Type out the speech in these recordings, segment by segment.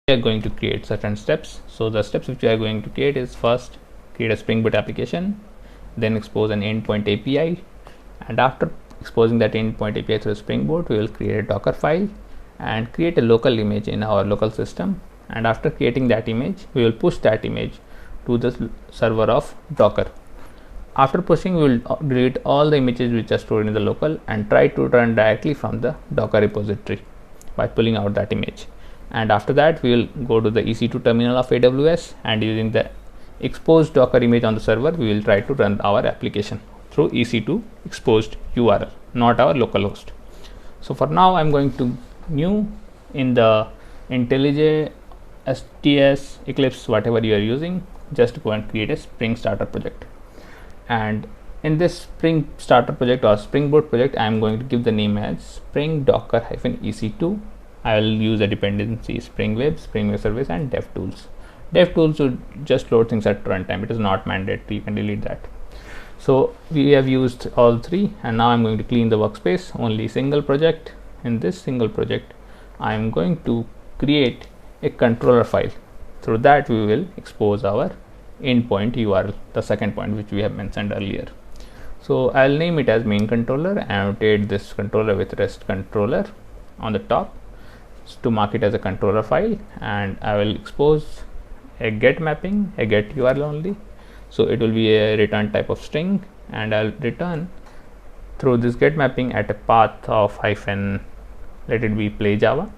we are going to create certain steps. So the steps which we are going to create is first create a Spring Boot application, then expose an endpoint API, and after exposing that endpoint API through Spring Boot, we will create a Docker file and create a local image in our local system. And after creating that image, we will push that image to the server of Docker. After pushing, we will delete all the images which are stored in the local and try to run directly from the Docker repository by pulling out that image. And after that, we will go to the EC2 terminal of AWS, and using the exposed Docker image on the server, we will try to run our application through EC2 exposed URL, not our local host. So for now, I'm going to new in the IntelliJ, STS, Eclipse, whatever you are using, just go and create a Spring Starter project. And in this Spring Starter project or Spring Boot project, I am going to give the name as Spring Docker-EC2. I will use a dependency Spring Web Service, and DevTools. DevTools would just load things at runtime. It is not mandatory. You can delete that. So we have used all three, and now I'm going to clean the workspace. Only single project. In this single project, I am going to create a controller file. Through that, we will expose our endpoint URL, the second point which we have mentioned earlier. So I'll name it as main controller, annotate this controller with REST controller on the top to mark it as a controller file, and I will expose a get mapping, a get URL only. So it will be a return type of string, and I'll return through this get mapping at a path of hyphen, let it be play Java,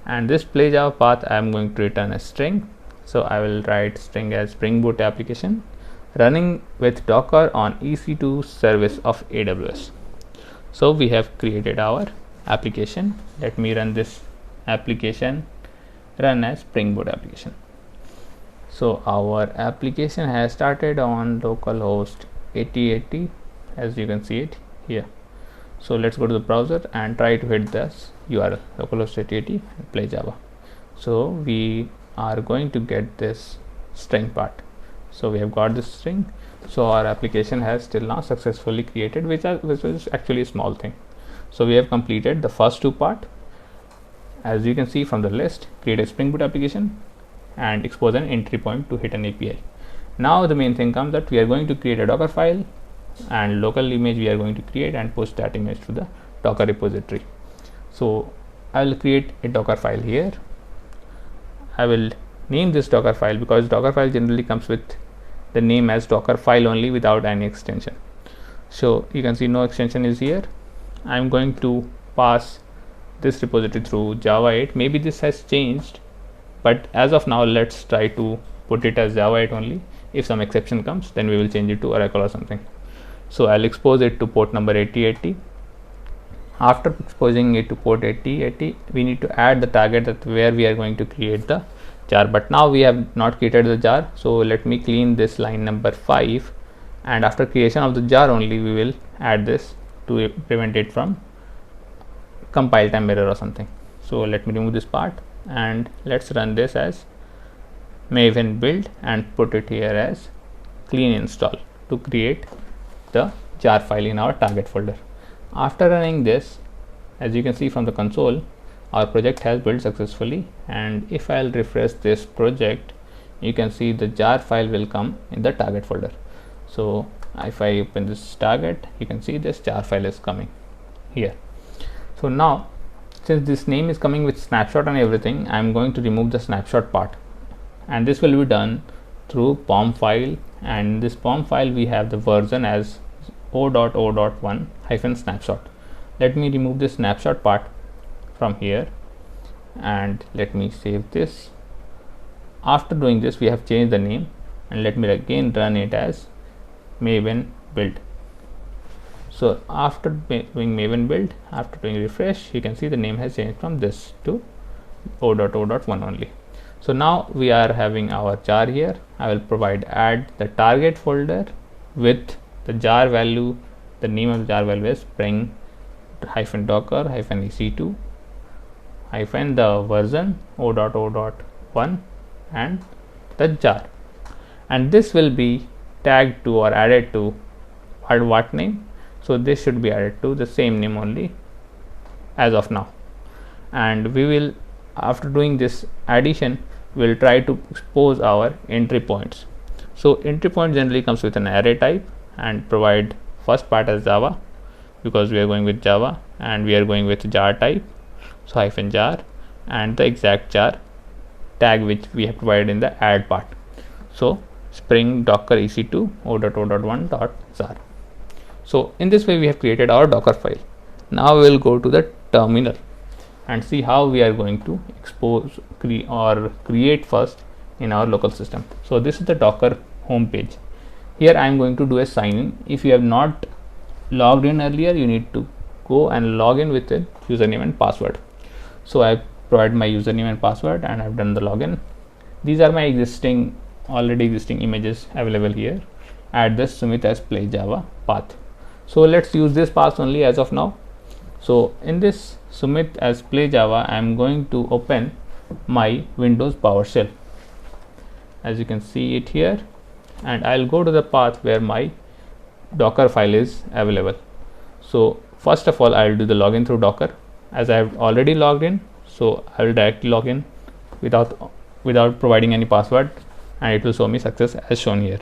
and this play Java path I am going to return a string. So I will write string as Spring Boot application running with Docker on EC2 service of AWS. So we have created our application. Let me run this application, run as Spring Boot application. So our application has started on localhost 8080, as you can see it here. So let's go to the browser and try to hit this URL, localhost 8080 and play Java. So we are going to get this string part. So we have got this string. So our application has still now successfully created, which is actually a small thing. So we have completed the first two part. As you can see from the list, create a Spring Boot application and expose an entry point to hit an API. Now the main thing comes that we are going to create a Docker file, and local image we are going to create and push that image to the Docker repository. So I will create a Docker file here. I will name this Docker file because Docker file generally comes with the name as Docker file only without any extension. So you can see no extension is here. I am going to pass this repository through Java 8. Maybe this has changed, but as of now, let's try to put it as Java 8 only. If some exception comes, then we will change it to Oracle or something. So I'll expose it to port number 8080. After exposing it to port 8080, we need to add the target that where we are going to create the jar. But now we have not created the jar. So let me clean this line number 5. And after creation of the jar only, we will add this to prevent it from compile time error or something. So let me remove this part and let's run this as Maven build and put it here as clean install to create the jar file in our target folder. After running this, as you can see from the console, our project has built successfully, and if I'll refresh this project, you can see the jar file will come in the target folder. So if I open this target, you can see this jar file is coming here. So now, since this name is coming with snapshot and everything, I am going to remove the snapshot part, and this will be done through POM file, and in this POM file we have the version as 0.0.1-snapshot. Let me remove this snapshot part from here and let me save this. After doing this, we have changed the name, and let me again run it as Maven build. So after doing Maven build, after doing refresh, you can see the name has changed from this to 0.0.1 only. So now we are having our jar here. I will provide add the target folder with the jar value. The name of the jar value is Spring -Docker -EC2 the version 0.0.1 and the jar, and this will be tagged to or added to what name. So this should be added to the same name only as of now, and we will, after doing this addition, we'll try to expose our entry points. So entry point generally comes with an array type and provide first part as Java, because we are going with Java and we are going with jar type, so hyphen jar, and the exact jar tag which we have provided in the add part. So spring docker ec2 o.o.1.jar. So in this way we have created our Docker file. Now we will go to the terminal and see how we are going to expose create first in our local system. So this is the Docker home page. Here I am going to do a sign in. If you have not logged in earlier, you need to go and log in with a username and password. So I provide my username and password and I've done the login. These are my already existing images available here. Add this Sumit as play Java path. So let's use this path only as of now. So in this Sumit as play Java, I am going to open my Windows PowerShell, as you can see it here, and I'll go to the path where my Docker file is available. So first of all, I'll do the login through Docker, as I have already logged in. So I will directly log in without providing any password, and it will show me success as shown here.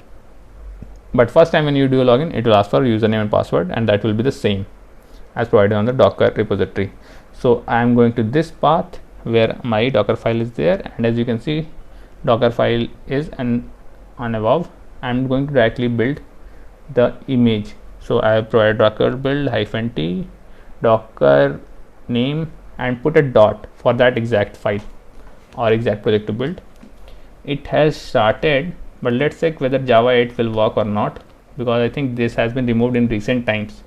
But first time when you do a login, it will ask for username and password, and that will be the same as provided on the Docker repository. So I am going to this path where my Docker file is there, and as you can see, Docker file is on above. I am going to directly build the image. So I have provided docker build -t docker name and put a dot for that exact file or exact project to build. It has started, but let's check whether Java 8 will work or not, because I think this has been removed in recent times.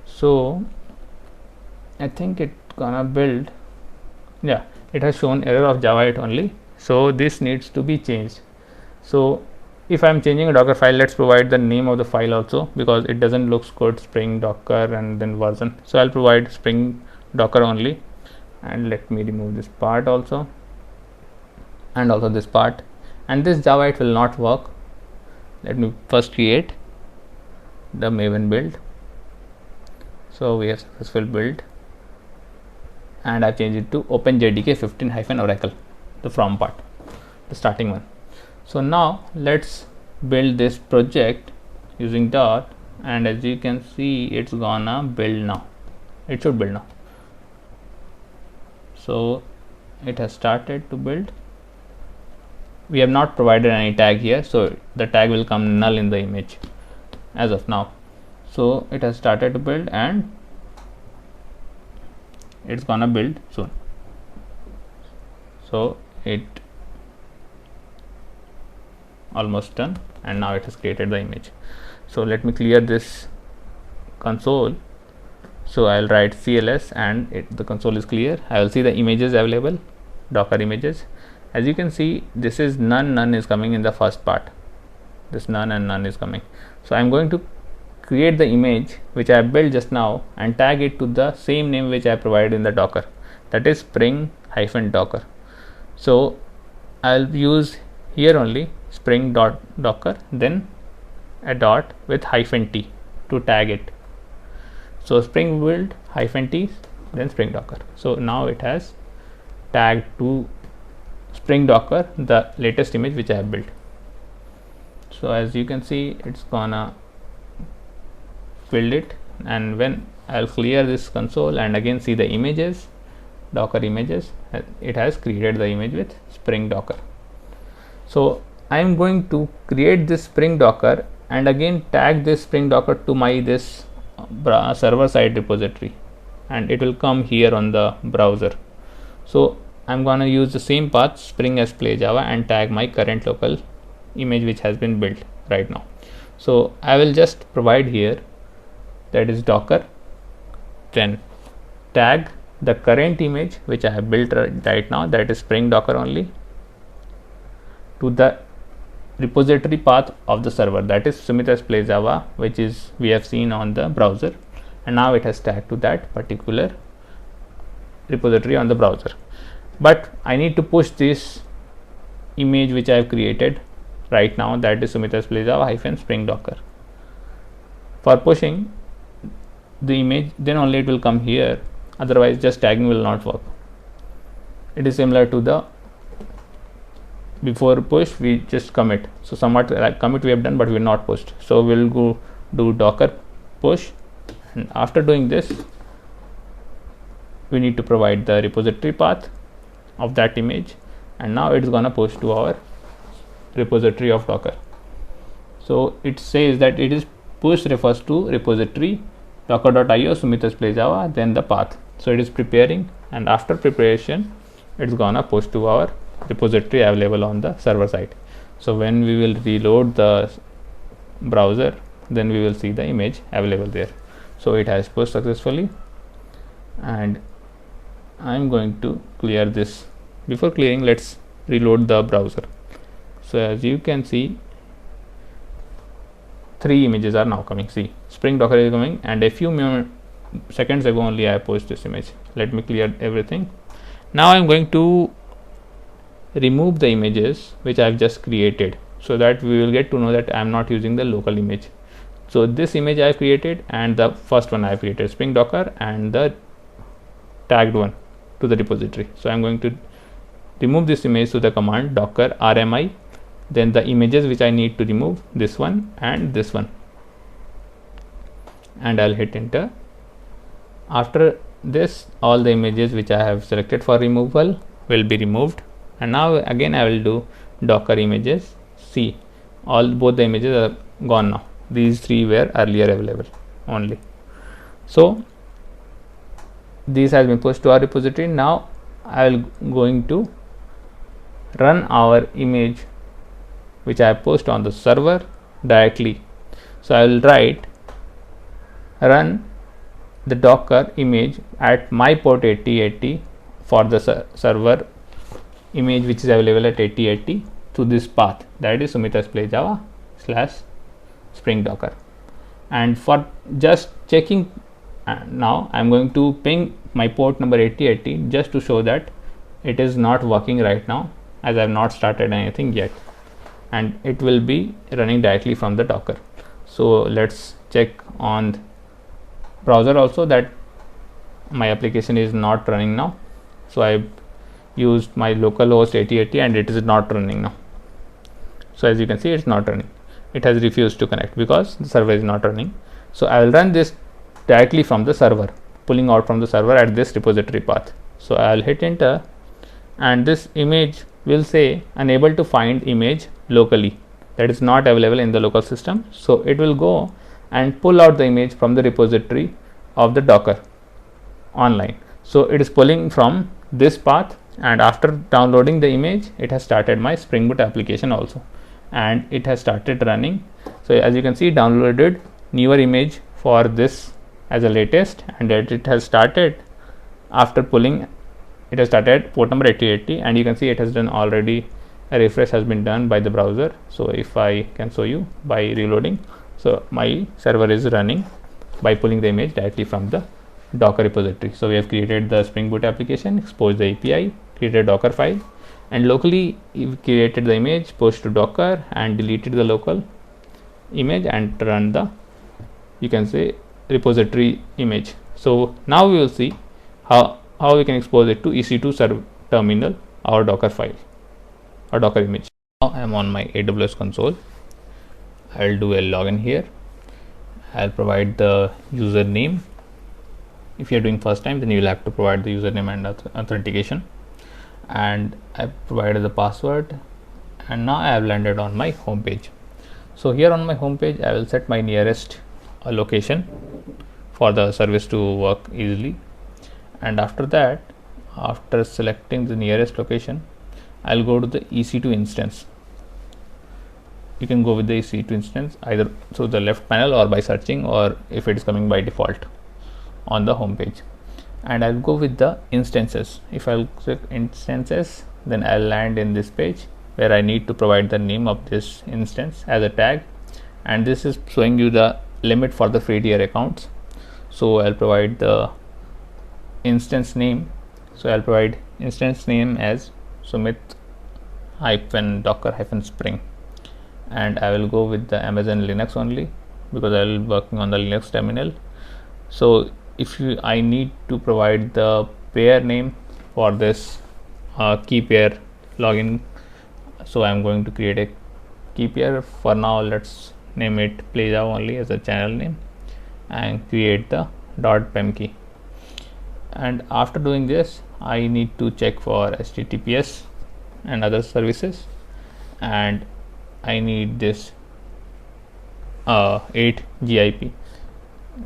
So I think it's gonna build. Yeah, it has shown error of Java 8 only, so this needs to be changed. So if I'm changing a Docker file, let's provide the name of the file also, because it doesn't look good spring docker and then version. So I'll provide spring docker only, and let me remove this part also, and also this part, and this Java 8 will not work. Let me first create the Maven build. So we have successful build, and I've changed it to OpenJDK 15-Oracle, the from part, the starting one. So now let's build this project using dot, and as you can see, it's gonna build now. It should build now. So it has started to build. We have not provided any tag here, so the tag will come null in the image as of now. So it has started to build, and it's gonna build soon. So it almost done, and now it has created the image. So let me clear this console. So I'll write CLS, and the console is clear. I will see the images available, Docker images. As you can see, this is none is coming in the first part. This none and none is coming. So I'm going to create the image which I built just now and tag it to the same name which I provided in the Docker, that is spring-docker. So I'll use here only spring.docker, then a dot with -t to tag it. So spring build -t, then spring docker. So now it has tagged to spring docker the latest image which I have built. So as you can see, it's gonna build it, and when I'll clear this console and again see the images, Docker images, it has created the image with spring docker. So I am going to create this spring docker and again tag this spring docker to my this server side repository, and it will come here on the browser. So I'm gonna use the same path, spring as play Java, and tag my current local image which has been built right now. So I will just provide here, that is docker, then tag the current image which I have built right now, that is spring docker only, to the repository path of the server, that is Sumit as play Java, which is we have seen on the browser, and now it has tagged to that particular repository on the browser. But I need to push this image which I have created right now, that is Sumit as play Java -spring docker. For pushing the image, then only it will come here, otherwise just tagging will not work. It is similar to the before push we just commit. So somewhat like commit we have done, but we are not pushed. So we'll go do docker push, and after doing this we need to provide the repository path of that image, and now it's gonna push to our repository of docker. So it says that it is push refers to repository docker.io Sumit's Play Java, then the path. So it is preparing, and after preparation it's gonna push to our repository available on the server side. So when we will reload the browser, then we will see the image available there. So it has pushed successfully, and I'm going to clear this. Before clearing, let's reload the browser. So as you can see, 3 images are now coming. See, Spring Docker is coming, and a few seconds ago only I posted this image. Let me clear everything. Now I'm going to remove the images which I've just created, so that we will get to know that I'm not using the local image. So this image I've created, and the first one I've created, Spring Docker, and the tagged one to the repository. So I'm going to remove this image to the command docker rmi, then the images which I need to remove, this one and this one, and I'll hit enter. After this, all the images which I have selected for removal will be removed, and now again I will do docker images. See, both the images are gone now. These 3 were earlier available only. So this has been pushed to our repository. Now I will going to run our image which I post on the server directly. So I will write run the docker image at my port 8080 for the server image which is available at 8080 to this path, that is Sumit's Play Java / Spring Docker. And for just checking, now I'm going to ping my port number 8080 just to show that it is not working right now, as I have not started anything yet, and it will be running directly from the Docker. So let's check on browser also that my application is not running now. So I used my local host 8080 and it is not running now. So as you can see, it's not running. It has refused to connect because the server is not running. So I will run this directly from the server, pulling out from the server at this repository path. So I will hit enter, and this image will say unable to find image locally, that is not available in the local system. So it will go and pull out the image from the repository of the Docker online. So it is pulling from this path, and after downloading the image, it has started my Spring Boot application also, and it has started running. So as you can see, downloaded newer image for this as a latest, and it has started after pulling. It has started port number 8080, and you can see it has done already a refresh has been done by the browser. So if I can show you by reloading, so my server is running by pulling the image directly from the Docker repository. So we have created the Spring Boot application, exposed the API, created a Docker file, and locally we created the image, pushed to Docker, and deleted the local image and run the, you can say, repository image. So now we will see how we can expose it to EC2 terminal, our Docker file or Docker image. Now I am on my AWS console. I will do a login here. I'll provide the username. If you are doing first time, then you will have to provide the username and authentication, and I provided the password, and now I have landed on my home page. So here on my home page, I will set my nearest location for the service to work easily, and after that, after selecting the nearest location, I'll go to the EC2 instance. You can go with the EC2 instance either through the left panel or by searching, or if it is coming by default on the home page. And I'll go with the instances. If I'll click instances, then I'll land in this page where I need to provide the name of this instance as a tag, and this is showing you the limit for the free tier accounts. So I'll provide the instance name. So I'll provide instance name as Sumit-Docker-Spring, and I will go with the Amazon Linux only because I will be working on the Linux terminal. So if I need to provide the pair name for this key pair login so I'm going to create a key pair. For now, let's name it PlayJava only as a channel name, and create the .pem key. And after doing this, I need to check for HTTPS and other services, and I need this 8 GIP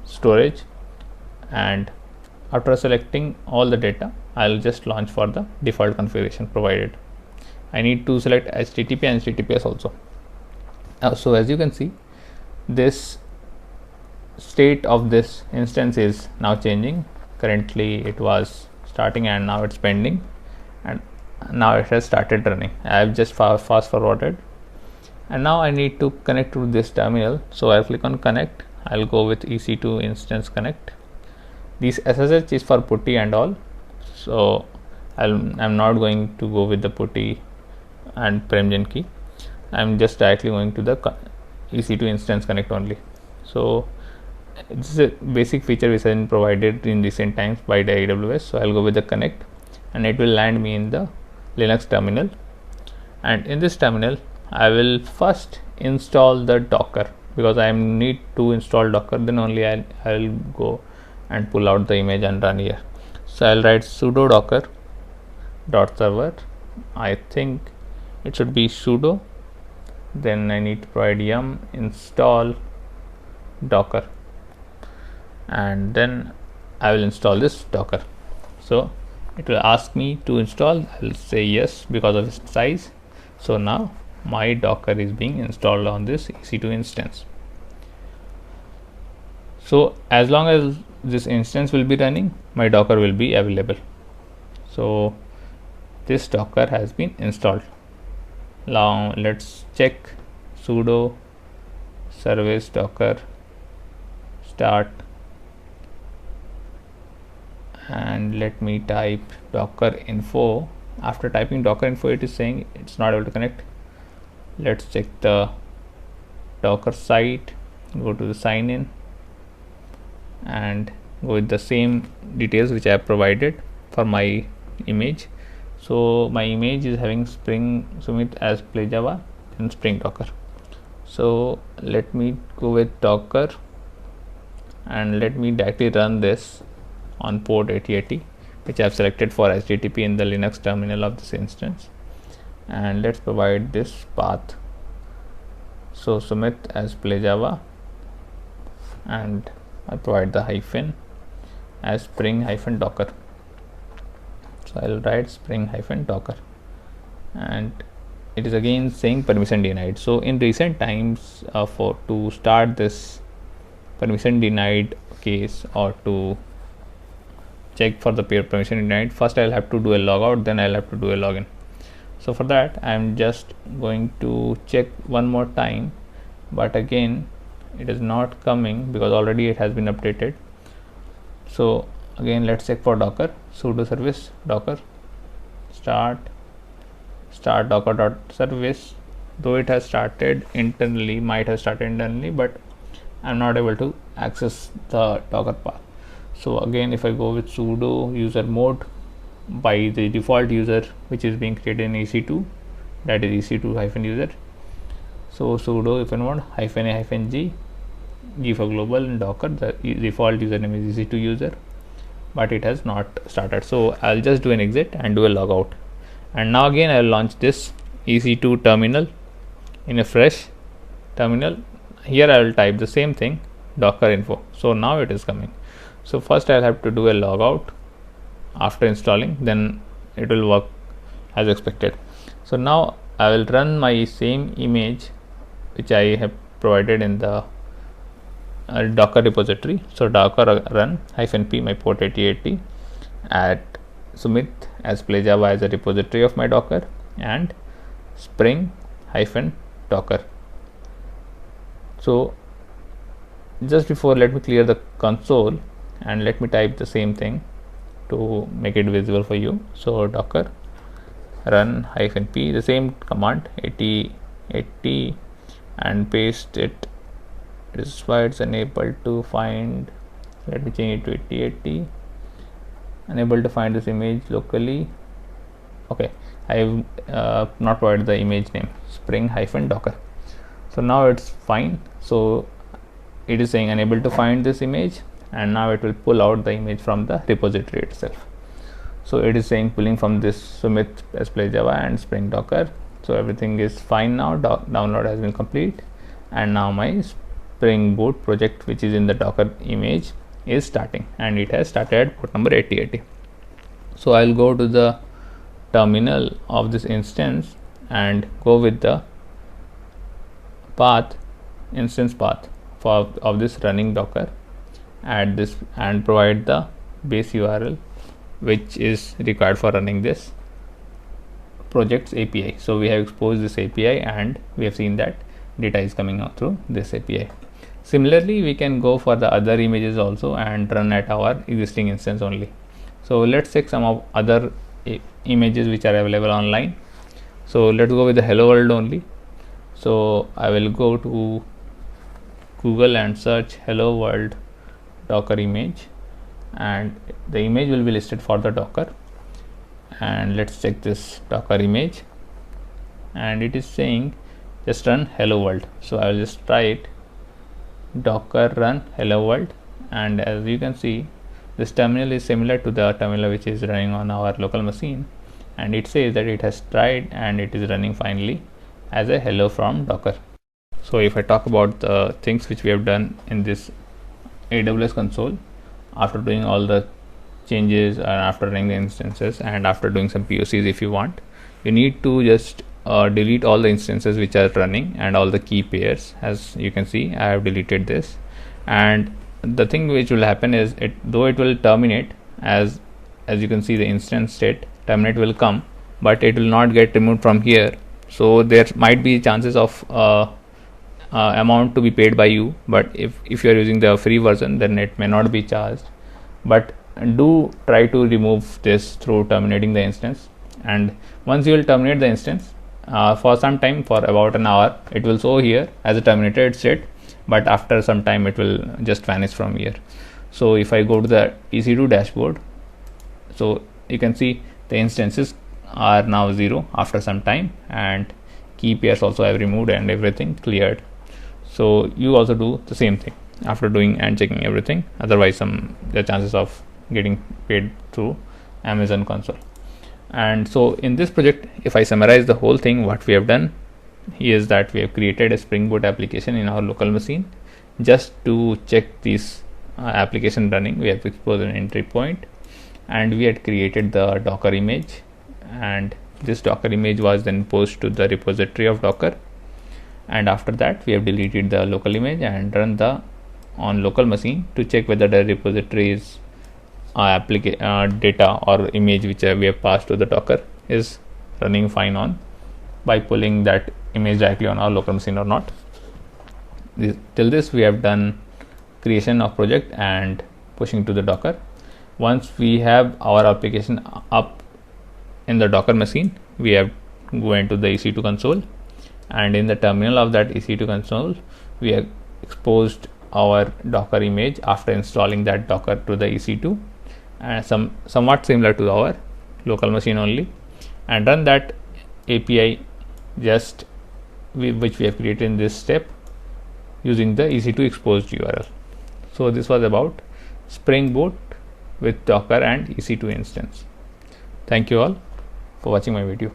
storage. And after selecting all the data, I'll just launch for the default configuration provided. I need to select HTTP and HTTPS also. So as you can see, this state of this instance is now changing. Currently it was starting and now it's pending, and now it has started running. I have just fast forwarded, and now I need to connect to this terminal. So I'll click on connect. I'll go with EC2 instance connect. This SSH is for putty and all, so I'm not going to go with the putty and PremGen key. I'm just directly going to the EC2 instance connect only. So this is a basic feature which has been provided in recent times by the AWS. So I'll go with the connect, and it will land me in the Linux terminal. And in this terminal, I will first install the Docker, because I need to install Docker. Then only I'll go and pull out the image and run here. So I'll write sudo docker .server. I think it should be sudo. Then I need to provide yum install docker, and then I will install this Docker. So it will ask me to install. I will say yes because of its size. So now my Docker is being installed on this EC2 instance. So as long as this instance will be running, my Docker will be available. So this Docker has been installed. Now let's check sudo service docker start, and let me type docker info. After typing docker info, it is saying it's not able to connect. Let's check the Docker site, go to the sign in, and go with the same details which I have provided for my image. So my image is having Spring Sumit as PlayJava and Spring Docker. So let me go with Docker, and let me directly run this on port 8080, which I have selected for HTTP in the Linux terminal of this instance. And let's provide this path. So Sumit as PlayJava, and I provide the hyphen as Spring-Docker. So I'll write Spring-Docker, and it is again saying permission denied. So in recent times, to start this permission denied case, or to check for the permission denied, first I'll have to do a logout, then I'll have to do a login. So for that, I'm just going to check one more time, but again it is not coming because already it has been updated. So again, let's check for Docker. Sudo service docker start docker.service. Though it has started internally, might have started internally, but I'm not able to access the Docker path. So again, if I go with sudo user mode by the default user which is being created in EC2, that is EC2 user. So sudo mode -a-g, G for global, and Docker. The default username is EC2 user, but it has not started. So I'll just do an exit and do a logout, and now again I'll launch this EC2 terminal in a fresh terminal. Here I will type the same thing, docker info. So now it is coming. So first I'll have to do a logout after installing, then it will work as expected. So now I will run my same image which I have provided in the Docker repository. So docker run -p my port 8080, at Sumit as PlayJava as a repository of my Docker, and Spring-Docker. So just before, let me clear the console and let me type the same thing to make it visible for you. So docker run -p, the same command 8080, and paste it. This is why it's unable to find. Let me change it to 8080. Unable to find this image locally. Okay, I've not provided the image name spring-docker. So now it's fine. So it is saying unable to find this image, and now it will pull out the image from the repository itself. So it is saying pulling from this Sumit Play Java and Spring Docker. So everything is fine now. Download has been complete, and now my Spring Boot project, which is in the Docker image, is starting, and it has started at port number 8080. So I'll go to the terminal of this instance and go with the path, instance path of this running Docker, add this and provide the base URL which is required for running this project's API. So we have exposed this API, and we have seen that data is coming out through this API. Similarly, we can go for the other images also and run at our existing instance only. So let's check some of other images which are available online. So let's go with the hello world only. So I will go to Google and search hello world Docker image, and the image will be listed for the Docker. And let's check this Docker image, and it is saying just run hello world. So I will just try it, Docker run hello world, and as you can see, this terminal is similar to the terminal which is running on our local machine, and it says that it has tried and it is running finally as a hello from Docker. So if I talk about the things which we have done in this AWS console, after doing all the changes and after running the instances and after doing some POCs, if you want, you need to just delete all the instances which are running and all the key pairs. As you can see, I have deleted this, and the thing which will happen is it will terminate, as you can see the instance state terminate will come, but it will not get removed from here. So there might be chances of amount to be paid by you, but if you are using the free version, then it may not be charged. But do try to remove this through terminating the instance, and once you will terminate the instance, for some time, for about an hour, it will show here as a terminated state, but after some time it will just vanish from here. So if I go to the EC2 dashboard, so you can see the instances are now 0 after some time, and key pairs also have removed and everything cleared. So you also do the same thing after doing and checking everything, otherwise the chances of getting paid through Amazon console. And so in this project, if I summarize the whole thing, what we have done is that we have created a Spring Boot application in our local machine. Just to check this application running, we have exposed an entry point, and we had created the Docker image, and this Docker image was then posted to the repository of Docker. And after that, we have deleted the local image and run the on local machine to check whether the repository's data or image which we have passed to the Docker is running fine on by pulling that image directly on our local machine or not. Till this, we have done creation of project and pushing to the Docker. Once we have our application up in the Docker machine, we have go into the EC2 console, and in the terminal of that EC2 console, we have exposed our Docker image after installing that Docker to the EC2, and somewhat similar to our local machine only, and run that API which we have created in this step using the EC2 exposed URL. So this was about Spring Boot with Docker and EC2 instance. Thank you all for watching my video.